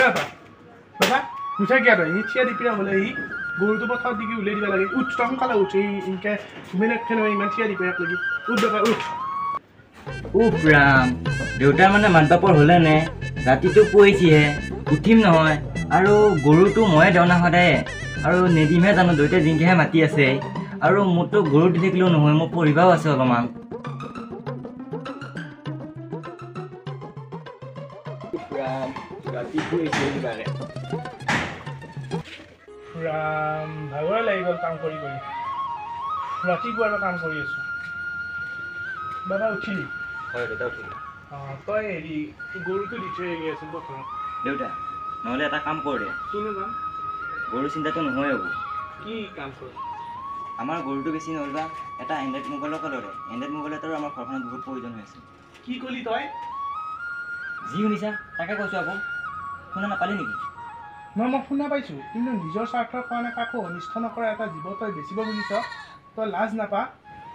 বাবা বাবা নুঠে কিয় তই থিয়া দি পিৰা হ'লে সি গৰুটো পথাৰত দিকে উলিয়াই দিব লাগে উঠ তই সোনকালে উঠ ইনকে ঘুমিলে খেলে ইমান থিয়া দি পিৰাক লাগি উঠ বাবা উঠ উফ ৰাম দেউতাৰ মানে মানপাপৰ হ'লে নে ৰাতিটো পুৱাইছিহে উঠিম নহয় আৰু গৰুটো ময়ে দেওঁ না সদায় আৰু নেদিমহে জানো দেউতাই জিংকেহে মাতি আছে আৰু মোৰতো গৰু দি থাকিলেও নহয় মোৰ পঢ়িবাও আছে অলপমান ৰাম ভাগৰে লাগি গ'ল কাম কৰি কৰি ৰাতিপুৱাৰ কাম কৰি আছো বাবা উঠিলি হয় দেউতা উঠিলোঁ তই হেৰি গৰুটো দি থৈ আহি আছো পথাৰত দেউতা নহ'লে এটা কাম কৰ দে কিনো কাম গৰু চিন্তাটো নহয় হ'ব কি কাম কৰ আমাৰ গৰুটো বেছি নহ'বা এটা এণ্ড্ৰইড মোবাইলকে ল'লে এণ্ড্ৰইড মোবাইল এটাৰো আমাৰ ঘৰখনত বহুত প্ৰয়োজন হৈ আছে কি ক'লি তই যি শুনিছা তাকে কৈছোঁ আকৌ শুনা নাপালি নেকি মই শুনা পাইছোঁ কিন্তু নিজৰ স্বাৰ্থৰ কাৰণে কাকো অনিষ্ট নকৰা এটা জীৱ তই বেচিব বুলিছ তই লাজ নাপা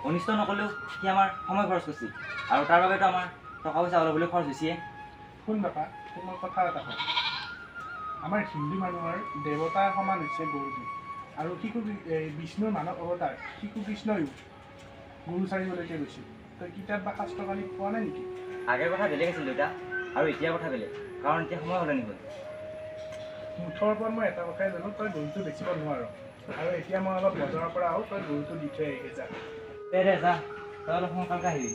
অনিষ্ট নকলেও সি আমাৰ সময় খৰচ কৰিছে আৰু তাৰ বাবেতো আমাৰ টকা পইচা অলপ হ'লেও খৰচ হৈছেহে শুন বাপা তোমাৰ কথা এটা কওঁ আমাৰ হিন্দু মানুহৰ দেৱতাৰ সমান হৈছে গৰুটো আৰু শিশু বিষ্ণুৰ মানৱ অৱতাৰ শিশু কৃষ্ণয়ো গৰু চাৰিবলৈকে গৈছিল তই কিতাপ বা শাস্ত্ৰ কালি পোৱা নাই নেকি আগৰ কথা বেলেগ আছিল দেউতা আৰু এতিয়াৰ কথা বেলেগ কাৰণ এতিয়া সময় সলনি হ'ল মুঠৰ ওপৰত মই এটা কথাই জানো তই গৰুটো বেচিব নোৱাৰ আৰু এতিয়া মই অলপ বজাৰৰ পৰা আহোঁ তই গৰুটো দি থৈ আহিকে যা দে যা তই অলপ সোনকালকে আহিবি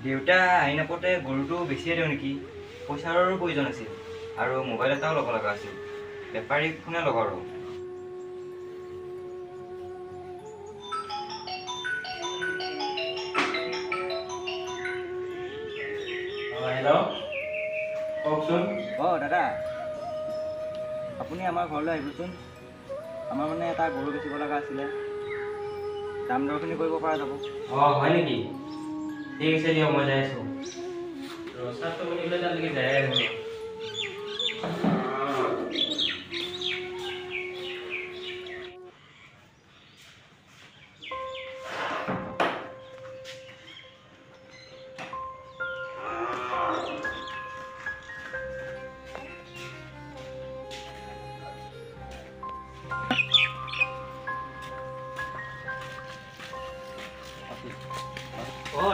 দেউতা আহি নাপাওঁতে গৰুটো বেছিয়ে দিওঁ নেকি পইচাৰো প্ৰয়োজন আছিল আৰু মোবাইল এটাও ল'ব লগা আছিল বেপাৰীক কোনে ল'ব আৰু হেল্ল' কওকচোন দাদা আপুনি আমাৰ ঘৰলৈ আহিবচোন আমাৰ মানে এটা গৰু বেচিব লগা আছিলে দাম দৰখিনি কৰিব পৰা যাব হয় নেকি ঠিক আছে দিয়ক মই যাই আছোঁ ৰাস্তাটো শুনিবলৈ তালৈকে যাই আহিব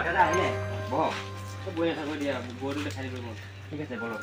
দাদা আহিলে বহক বহি থাকো দিয়া গৰুটো দেখাই দিব ঠিক আছে বলক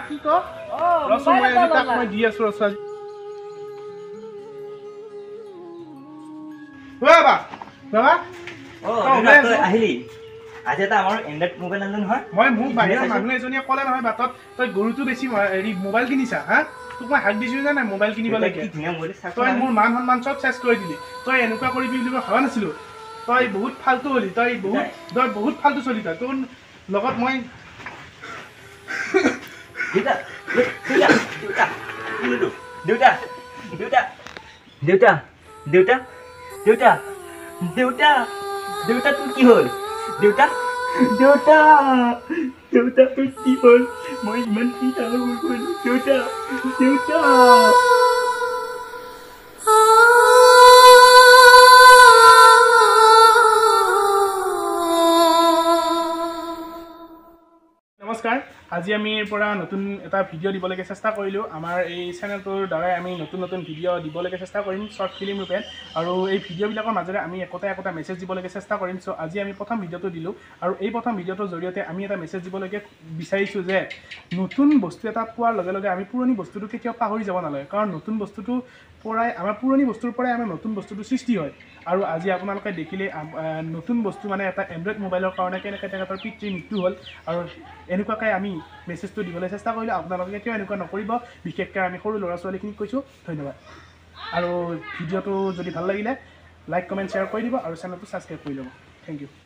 কি ক ৰচোন মই আজি তাক মই দি আছো ৰচোন বাবা বাবা আহিলি আজি এটা আমাৰ এণ্ড্ৰইড মোবাইল আনিলো নহয় মই মোক বাহিৰৰ মানুহ এজনীয়ে ক'লে নহয় বাটত তই গৰুটো বেছি হেৰি মোবাইল কিনিছা হা তোক মই হাক দিছো জানে মোবাইল কিনিব লাগে তই মোৰ মান সন্মান চব চেষ্টা কৰি দিলি তই এনেকুৱা কৰিবি বুলি মই ভবা নাছিলো তই বহুত ফাল্টু হলি তই বহুত ফাল্টু চলি তই তোৰ লগত মই দেউতা দেউতা দেউতা দেউতা দেউতা দেউতা দেউতা দেউতা তোৰ কি হ'ল দেউতা দেউতা দেউতা তোৰ কি হ'ল মই ইমান কি ডাঙৰ ভুল কৰিলো দেউতা দেউতা নমস্কাৰ আজি আমি পৰা নতুন এটা ভিডিঅ' দিবলৈকে চেষ্টা কৰিলোঁ আমাৰ এই চেনেলটোৰ দ্বাৰাই আমি নতুন নতুন ভিডিঅ' দিবলৈকে চেষ্টা কৰিম শ্বৰ্ট ফিল্ম ৰূপে আৰু এই ভিডিঅ'বিলাকৰ মাজেৰে আমি একোটা মেছেজ দিবলৈকে চেষ্টা কৰিম চ' আজি আমি প্ৰথম ভিডিঅ'টো দিলোঁ আৰু এই প্ৰথম ভিডিঅ'টোৰ জৰিয়তে আমি এটা মেছেজ দিবলৈকে বিচাৰিছোঁ যে নতুন বস্তু এটা পোৱাৰ লগে লগে আমি পুৰণি বস্তুটো কেতিয়াও পাহৰি যাব নালাগে কাৰণ নতুন বস্তুটো পৰাই আমাৰ পুৰণি বস্তুৰ পৰাই আমাৰ নতুন বস্তুটো সৃষ্টি হয় আৰু আজি আপোনালোকে দেখিলে নতুন বস্তু মানে এটা এণ্ড্ৰইড মোবাইলৰ কাৰণে কেনেকৈ তেখেতৰ পিতৃৰ মৃত্যু হ'ল আৰু এনেকুৱাকৈ আমি মেছেজটো দিবলৈ চেষ্টা কৰিলোঁ আপোনালোকে কেতিয়াও এনেকুৱা নকৰিব বিশেষকৈ আমি সৰু ল'ৰা ছোৱালীখিনিক কৈছোঁ ধন্যবাদ আৰু ভিডিঅ'টো যদি ভাল লাগিলে লাইক কমেণ্ট শ্বেয়াৰ কৰি দিব আৰু চেনেলটো ছাবস্ক্ৰাইব কৰি ল'ব থেংক ইউ